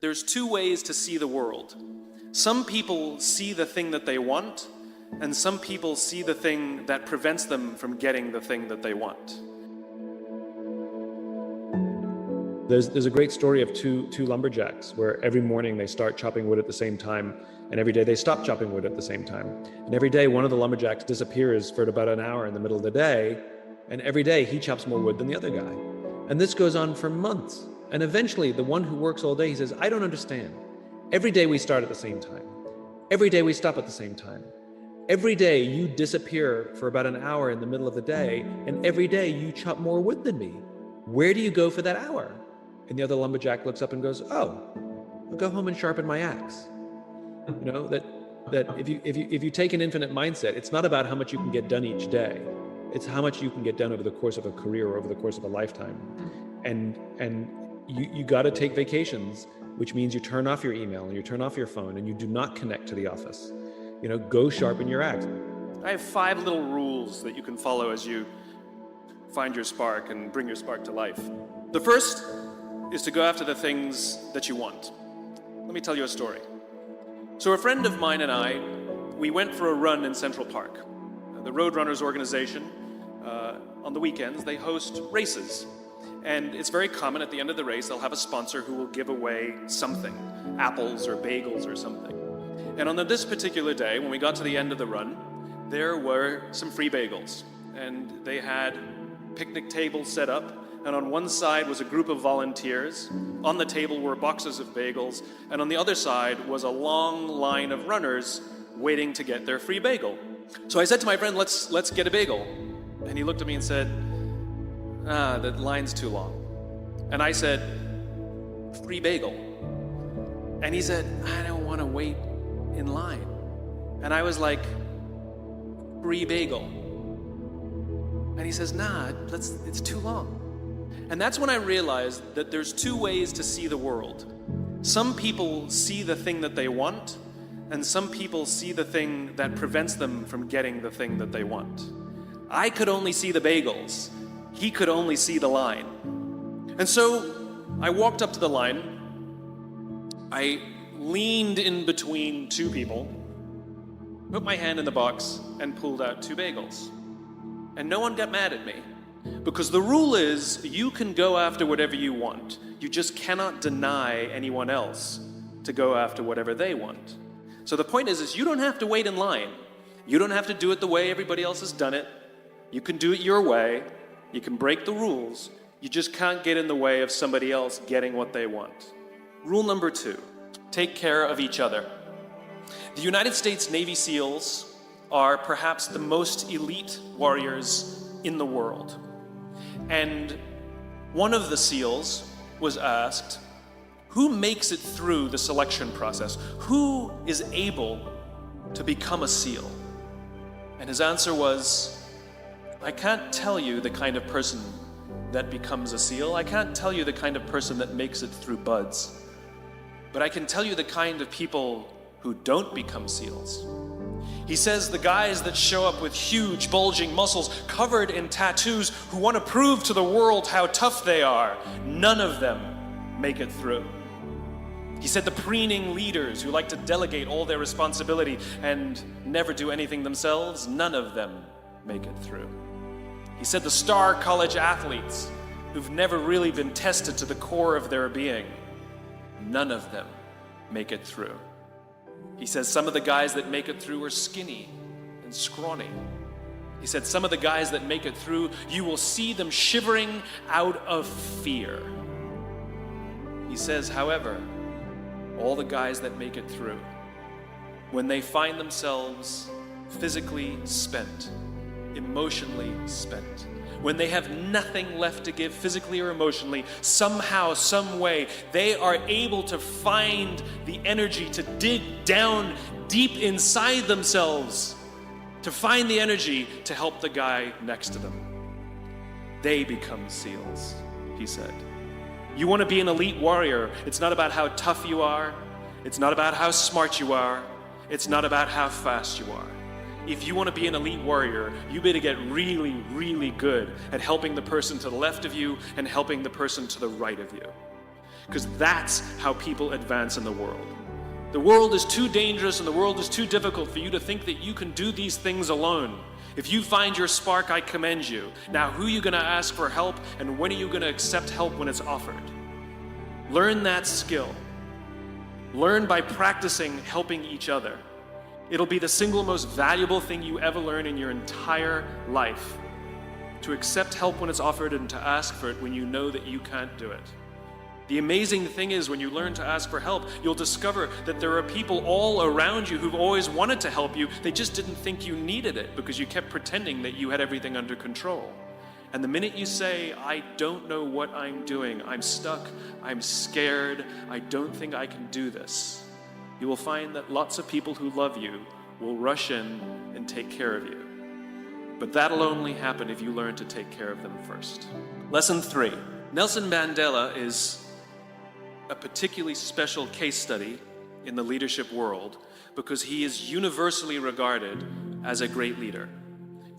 There's two ways to see the world. Some people see the thing that they want, and some people see the thing that prevents them from getting the thing that they want. There's a great story of two lumberjacks where every morning they start chopping wood at the same time, and every day they stop chopping wood at the same time. And every day one of the lumberjacks disappears for about an hour in the middle of the day, and every day he chops more wood than the other guy. And this goes on for months. And eventually the one who works all day, he says, I don't understand. Every day we start at the same time. Every day we stop at the same time. Every day you disappear for about an hour in the middle of the day, and every day you chop more wood than me. Where do you go for that hour? And the other lumberjack looks up and goes, oh, I'll go home and sharpen my axe. You know, that if you take an infinite mindset, it's not about how much you can get done each day. It's how much you can get done over the course of a career or over the course of a lifetime. And you got to take vacations, which means you turn off your email and you turn off your phone and you do not connect to the office. You know, go sharpen your axe. I have 5 little rules that you can follow as you find your spark and bring your spark to life. The first is to go after the things that you want. Let me tell you a story. So a friend of mine and I, we went for a run in Central Park. The Roadrunners organization, on the weekends, they host races. And it's very common at the end of the race, they'll have a sponsor who will give away something, apples or bagels or something. And on this particular day, when we got to the end of the run, there were some free bagels. And they had picnic tables set up, and on one side was a group of volunteers. On the table were boxes of bagels, and on the other side was a long line of runners waiting to get their free bagel. So I said to my friend, let's get a bagel. And he looked at me and said, the line's too long. And I said, free bagel. And he said, I don't want to wait in line. And I was like, free bagel. And he says, nah, it's too long. And that's when I realized that there's two ways to see the world. Some people see the thing that they want, and some people see the thing that prevents them from getting the thing that they want. I could only see the bagels. He could only see the line. And so I walked up to the line. I leaned in between two people, put my hand in the box, and pulled out 2 bagels. And no one got mad at me. Because the rule is, you can go after whatever you want. You just cannot deny anyone else to go after whatever they want. So the point is you don't have to wait in line. You don't have to do it the way everybody else has done it. You can do it your way. You can break the rules. You just can't get in the way of somebody else getting what they want. Rule number 2, take care of each other. The United States Navy SEALs are perhaps the most elite warriors in the world. And one of the SEALs was asked, who makes it through the selection process? Who is able to become a SEAL? And his answer was, I can't tell you the kind of person that becomes a SEAL. I can't tell you the kind of person that makes it through BUD/S. But I can tell you the kind of people who don't become SEALs. He says the guys that show up with huge, bulging muscles, covered in tattoos, who want to prove to the world how tough they are, none of them make it through. He said the preening leaders who like to delegate all their responsibility and never do anything themselves, none of them make it through. He said the star college athletes who've never really been tested to the core of their being, none of them make it through. He says some of the guys that make it through are skinny and scrawny. He said some of the guys that make it through, you will see them shivering out of fear. He says, however, all the guys that make it through, when they find themselves physically spent, emotionally spent, when they have nothing left to give physically or emotionally, somehow, some way, they are able to find the energy to dig down deep inside themselves, to find the energy to help the guy next to them. They become SEALs, he said. You want to be an elite warrior. It's not about how tough you are. It's not about how smart you are. It's not about how fast you are. If you want to be an elite warrior, you better get really, really good at helping the person to the left of you and helping the person to the right of you. because that's how people advance in the world. The world is too dangerous and the world is too difficult for you to think that you can do these things alone. If you find your spark, I commend you. Now, who are you going to ask for help, and when are you going to accept help when it's offered? Learn that skill. Learn by practicing helping each other. It'll be the single most valuable thing you ever learn in your entire life. To accept help when it's offered and to ask for it when you know that you can't do it. The amazing thing is, when you learn to ask for help, you'll discover that there are people all around you who've always wanted to help you. They just didn't think you needed it because you kept pretending that you had everything under control. And the minute you say, I don't know what I'm doing, I'm stuck, I'm scared, I don't think I can do this, you will find that lots of people who love you will rush in and take care of you. But that'll only happen if you learn to take care of them first. Lesson 3. Nelson Mandela is a particularly special case study in the leadership world because he is universally regarded as a great leader.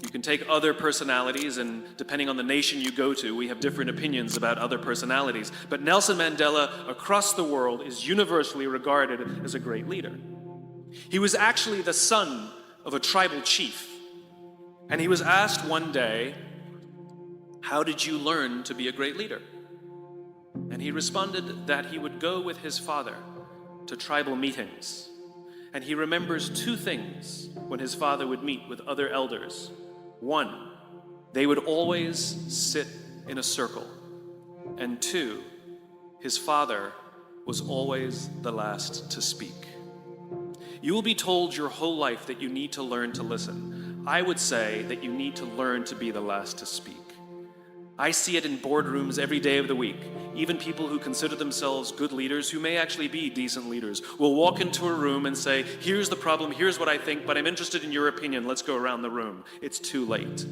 You can take other personalities, and depending on the nation you go to, we have different opinions about other personalities. But Nelson Mandela, across the world, is universally regarded as a great leader. He was actually the son of a tribal chief. And he was asked one day, how did you learn to be a great leader? And he responded that he would go with his father to tribal meetings. And he remembers 2 things when his father would meet with other elders. 1, they would always sit in a circle. And 2, his father was always the last to speak. You will be told your whole life that you need to learn to listen. I would say that you need to learn to be the last to speak. I see it in boardrooms every day of the week. Even people who consider themselves good leaders, who may actually be decent leaders, will walk into a room and say, here's the problem, here's what I think, but I'm interested in your opinion, let's go around the room. It's too late.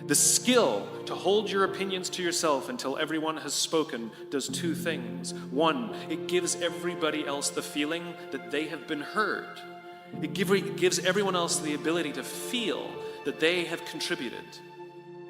The skill to hold your opinions to yourself until everyone has spoken does 2 things. 1, it gives everybody else the feeling that they have been heard. It gives everyone else the ability to feel that they have contributed.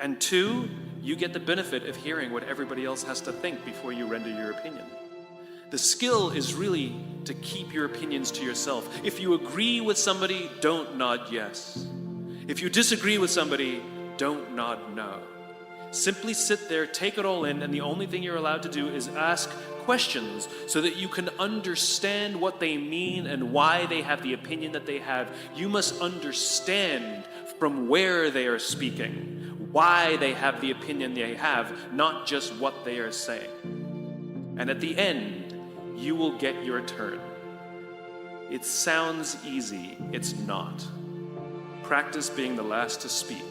And 2, you get the benefit of hearing what everybody else has to think before you render your opinion. The skill is really to keep your opinions to yourself. If you agree with somebody, don't nod yes. If you disagree with somebody, don't nod no. Simply sit there, take it all in, and the only thing you're allowed to do is ask questions so that you can understand what they mean and why they have the opinion that they have. You must understand from where they are speaking, why they have the opinion they have, not just what they are saying. And at the end, you will get your turn. It sounds easy, it's not. Practice being the last to speak.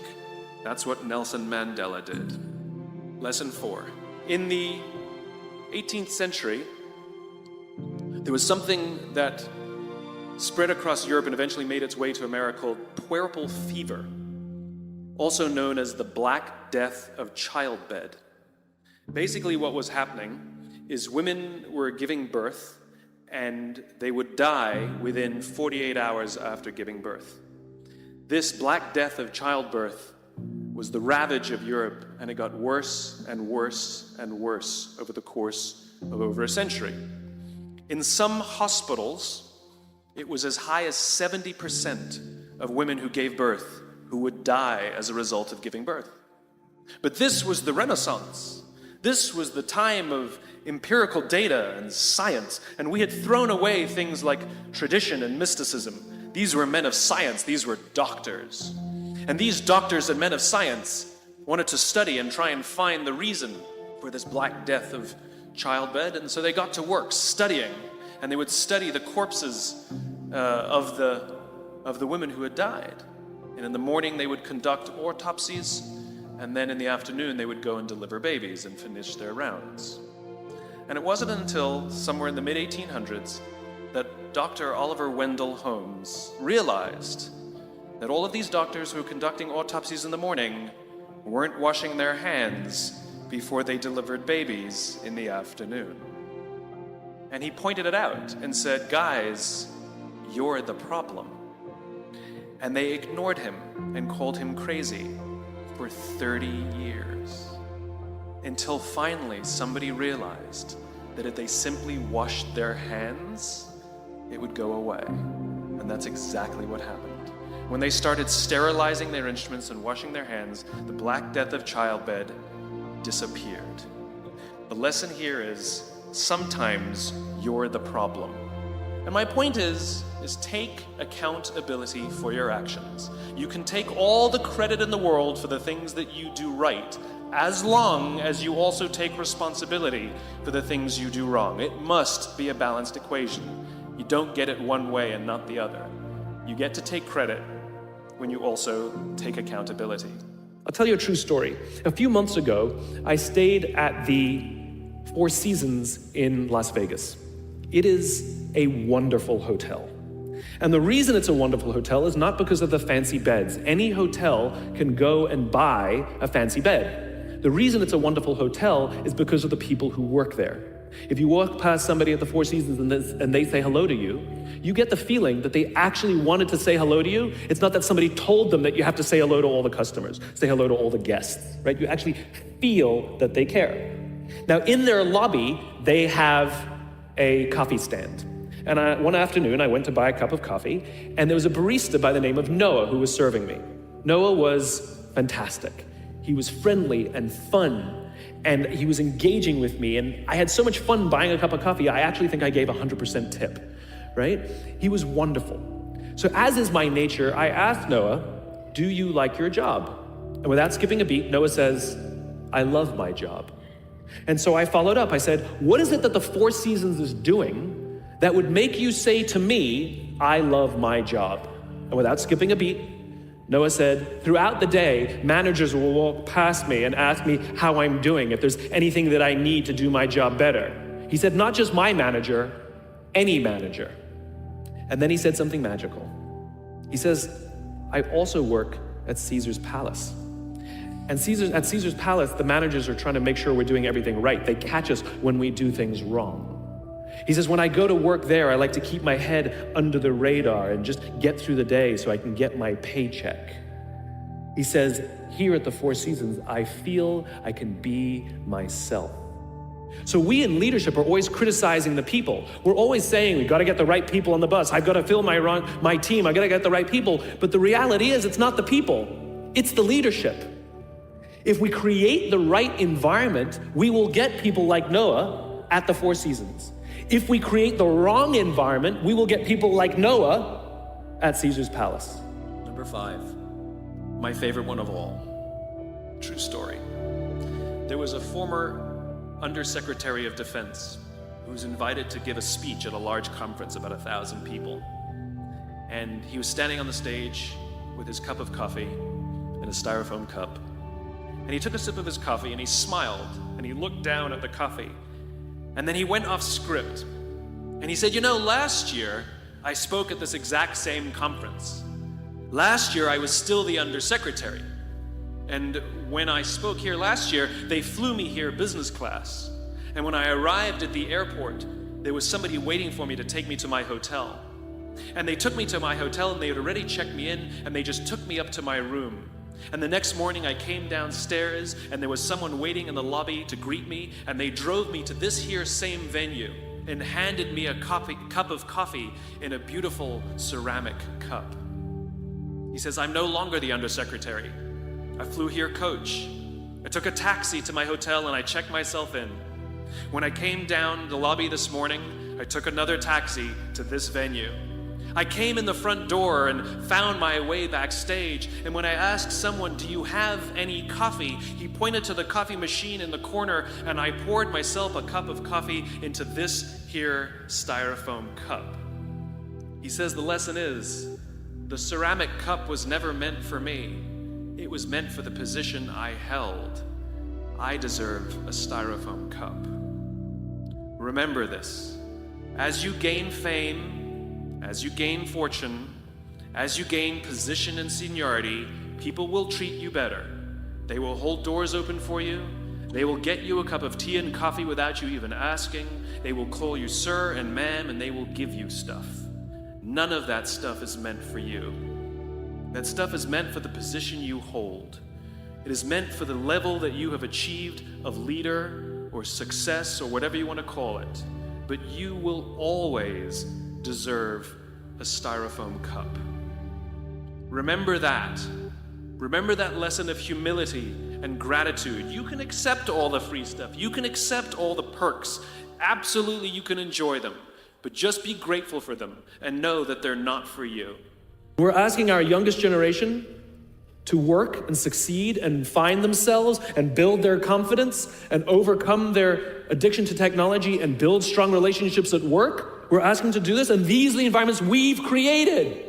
That's what Nelson Mandela did. Lesson 4. In the 18th century, there was something that spread across Europe and eventually made its way to America called puerperal fever, also known as the Black Death of childbed. Basically what was happening is women were giving birth and they would die within 48 hours after giving birth. This Black Death of childbirth was the ravage of Europe, and it got worse and worse and worse over the course of over a century. In some hospitals, it was as high as 70% of women who gave birth who would die as a result of giving birth. But this was the Renaissance. This was the time of empirical data and science, and we had thrown away things like tradition and mysticism. These were men of science, these were doctors. And these doctors and men of science wanted to study and try and find the reason for this Black Death of childbed, and so they got to work studying, and they would study the corpses of the women who had died. And in the morning they would conduct autopsies, and then in the afternoon they would go and deliver babies and finish their rounds. And it wasn't until somewhere in the mid-1800s that Dr. Oliver Wendell Holmes realized that all of these doctors who were conducting autopsies in the morning weren't washing their hands before they delivered babies in the afternoon. And he pointed it out and said, guys, you're the problem. And they ignored him and called him crazy for 30 years. Until finally somebody realized that if they simply washed their hands, it would go away. And that's exactly what happened. When they started sterilizing their instruments and washing their hands, the Black Death of childbed disappeared. The lesson here is sometimes you're the problem. And my point is take accountability for your actions. You can take all the credit in the world for the things that you do right, as long as you also take responsibility for the things you do wrong. It must be a balanced equation. You don't get it one way and not the other. You get to take credit when you also take accountability. I'll tell you a true story. A few months ago, I stayed at the Four Seasons in Las Vegas. It is a wonderful hotel. And the reason it's a wonderful hotel is not because of the fancy beds. Any hotel can go and buy a fancy bed. The reason it's a wonderful hotel is because of the people who work there. If you walk past somebody at the Four Seasons and they say hello to you, you get the feeling that they actually wanted to say hello to you. It's not that somebody told them that you have to say hello to all the customers, say hello to all the guests, right? You actually feel that they care. Now, in their lobby, they have a coffee stand. And one afternoon, I went to buy a cup of coffee, and there was a barista by the name of Noah who was serving me. Noah was fantastic. He was friendly and fun, and he was engaging with me, and I had so much fun buying a cup of coffee, I actually think I gave 100% tip, right? He was wonderful. So as is my nature, I asked Noah, "Do you like your job?" And without skipping a beat, Noah says, "I love my job." And so I followed up. I said, "What is it that the Four Seasons is doing that would make you say to me, I love my job?" And without skipping a beat, Noah said, "Throughout the day, managers will walk past me and ask me how I'm doing, if there's anything that I need to do my job better." He said, "Not just my manager, any manager." And then he said something magical. He says, "I also work at Caesar's Palace. And at Caesar's Palace, the managers are trying to make sure we're doing everything right. They catch us when we do things wrong." He says, "When I go to work there, I like to keep my head under the radar and just get through the day so I can get my paycheck." He says, "Here at the Four Seasons, I feel I can be myself." So we in leadership are always criticizing the people. We're always saying, we got to get the right people on the bus. I've got to fill my team. I got to get the right people. But the reality is, it's not the people. It's the leadership. If we create the right environment, we will get people like Noah at the Four Seasons. If we create the wrong environment, we will get people like Noah at Caesar's Palace. Number 5, my favorite one of all. True story. There was a former Undersecretary of Defense who was invited to give a speech at a large conference, about 1,000 people. And he was standing on the stage with his cup of coffee and a styrofoam cup. And he took a sip of his coffee and he smiled and he looked down at the coffee. And then he went off script. And he said, "You know, last year I spoke at this exact same conference. Last year I was still the undersecretary. And when I spoke here last year, they flew me here business class. And when I arrived at the airport, there was somebody waiting for me to take me to my hotel. And they took me to my hotel and they had already checked me in and they just took me up to my room. And the next morning I came downstairs and there was someone waiting in the lobby to greet me, and they drove me to this here same venue and handed me a cup of coffee in a beautiful ceramic cup." He says, "I'm no longer the undersecretary. I flew here coach. I took a taxi to my hotel and I checked myself in. When I came down the lobby this morning, I took another taxi to this venue. I came in the front door and found my way backstage, and when I asked someone, 'Do you have any coffee?' he pointed to the coffee machine in the corner, and I poured myself a cup of coffee into this here styrofoam cup." He says the lesson is, the ceramic cup was never meant for me. It was meant for the position I held. I deserve a styrofoam cup. Remember this. As you gain fame, as you gain fortune, as you gain position and seniority, people will treat you better. They will hold doors open for you. They will get you a cup of tea and coffee without you even asking. They will call you sir and ma'am, and they will give you stuff. None of that stuff is meant for you. That stuff is meant for the position you hold. It is meant for the level that you have achieved of leader or success or whatever you want to call it, but you will always deserve a styrofoam cup. Remember that. Remember that lesson of humility and gratitude. You can accept all the free stuff. You can accept all the perks. Absolutely, you can enjoy them. But just be grateful for them and know that they're not for you. We're asking our youngest generation to work and succeed and find themselves and build their confidence and overcome their addiction to technology and build strong relationships at work. We're asking them to do this, and these are the environments we've created.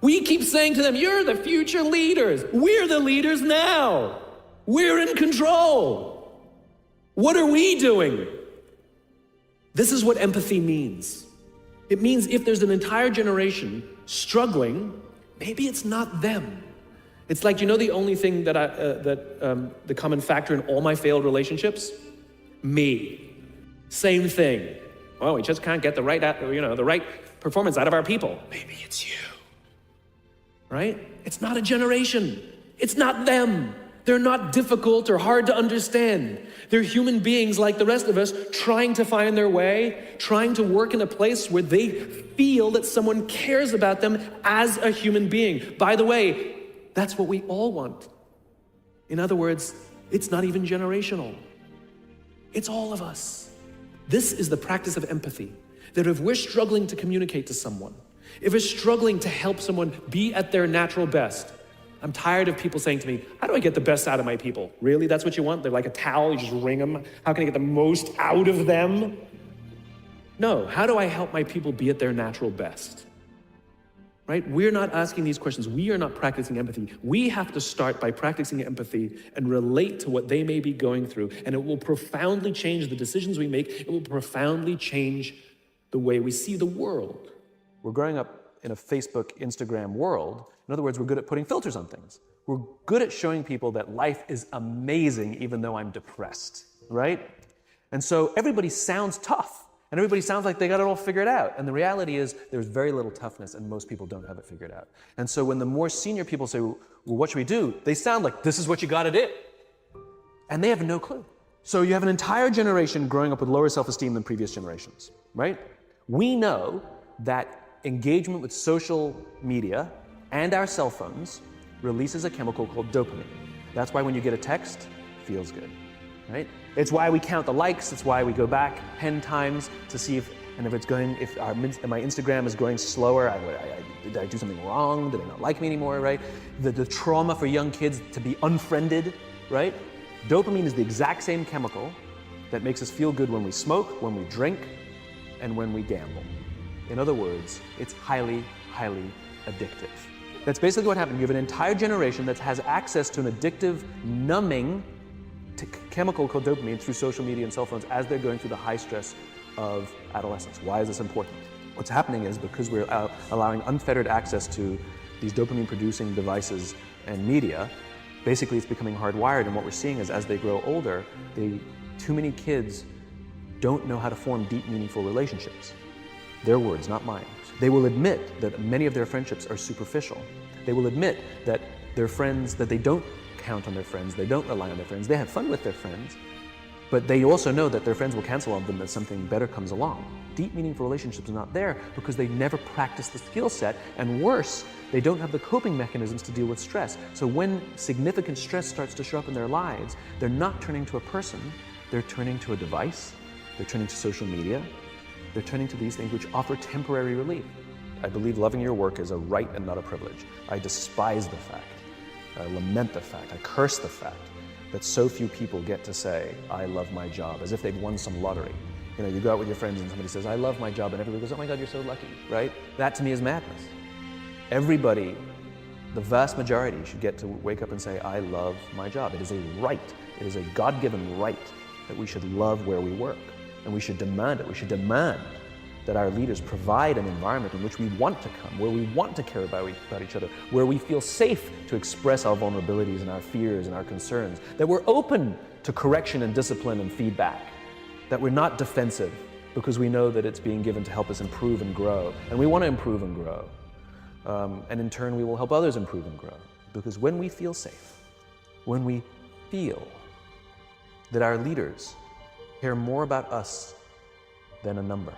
We keep saying to them, you're the future leaders. We're the leaders now. We're in control. What are we doing? This is what empathy means. It means if there's an entire generation struggling, maybe it's not them. It's like, the only thing that the common factor in all my failed relationships? Me. Same thing. Well, we just can't get the right performance out of our people. Maybe it's you. Right? It's not a generation. It's not them. They're not difficult or hard to understand. They're human beings like the rest of us, trying to find their way, trying to work in a place where they feel that someone cares about them as a human being. By the way, that's what we all want. In other words, it's not even generational. It's all of us. This is the practice of empathy, that if we're struggling to communicate to someone, if we're struggling to help someone be at their natural best, I'm tired of people saying to me, how do I get the best out of my people? Really? That's what you want? They're like a towel, you just wring them. How can I get the most out of them? No, how do I help my people be at their natural best? Right? We're not asking these questions. We are not practicing empathy. We have to start by practicing empathy and relate to what they may be going through. And it will profoundly change the decisions we make. It will profoundly change the way we see the world. We're growing up in a Facebook, Instagram world. In other words, we're good at putting filters on things. We're good at showing people that life is amazing even though I'm depressed, right? And so everybody sounds tough and everybody sounds like they got it all figured out. And the reality is there's very little toughness and most people don't have it figured out. And so when the more senior people say, well, what should we do? They sound like, this is what you gotta do. And they have no clue. So you have an entire generation growing up with lower self-esteem than previous generations, right? We know that engagement with social media and our cell phones releases a chemical called dopamine. That's why when you get a text, it feels good, right? It's why we count the likes. It's why we go back 10 times to see if my Instagram is going slower. Did I do something wrong? Did they not like me anymore, right? The trauma for young kids to be unfriended, right? Dopamine is the exact same chemical that makes us feel good when we smoke, when we drink, and when we gamble. In other words, it's highly, highly addictive. That's basically what happened. You have an entire generation that has access to an addictive, numbing chemical called dopamine through social media and cell phones as they're going through the high stress of adolescence. Why is this important? What's happening is because we're allowing unfettered access to these dopamine-producing devices and media, basically it's becoming hardwired, and what we're seeing is as they grow older, too many kids don't know how to form deep, meaningful relationships. Their words, not mine. They will admit that many of their friendships are superficial. They will admit that their friends, that they don't count on their friends, they don't rely on their friends, they have fun with their friends, but they also know that their friends will cancel on them as something better comes along. Deep, meaningful relationships are not there because they never practice the skill set, and worse, they don't have the coping mechanisms to deal with stress. So when significant stress starts to show up in their lives, they're not turning to a person, they're turning to a device, they're turning to social media, they're turning to these things which offer temporary relief. I believe loving your work is a right and not a privilege. I despise the fact, I lament the fact, I curse the fact that so few people get to say, I love my job, as if they've won some lottery. You go out with your friends and somebody says, I love my job, and everybody goes, oh my God, you're so lucky, right? That to me is madness. Everybody, the vast majority, should get to wake up and say, I love my job. It is a right, it is a God-given right that we should love where we work. And we should demand it. We should demand that our leaders provide an environment in which we want to come, where we want to care about each other, where we feel safe to express our vulnerabilities and our fears and our concerns, that we're open to correction and discipline and feedback, that we're not defensive because we know that it's being given to help us improve and grow. And we want to improve and grow. And in turn, we will help others improve and grow. Because when we feel safe, when we feel that our leaders care more about us than a number.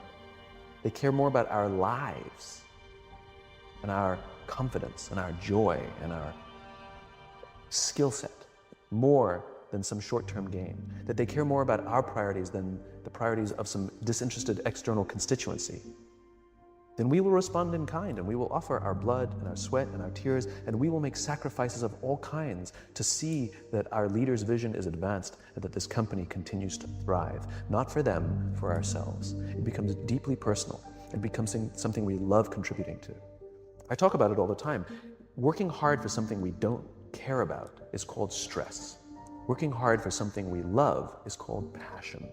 They care more about our lives and our confidence and our joy and our skill set more than some short-term gain. That they care more about our priorities than the priorities of some disinterested external constituency. Then we will respond in kind, and we will offer our blood and our sweat and our tears, and we will make sacrifices of all kinds to see that our leader's vision is advanced and that this company continues to thrive. Not for them, for ourselves. It becomes deeply personal and becomes something we love contributing to. I talk about it all the time. Working hard for something we don't care about is called stress. Working hard for something we love is called passion.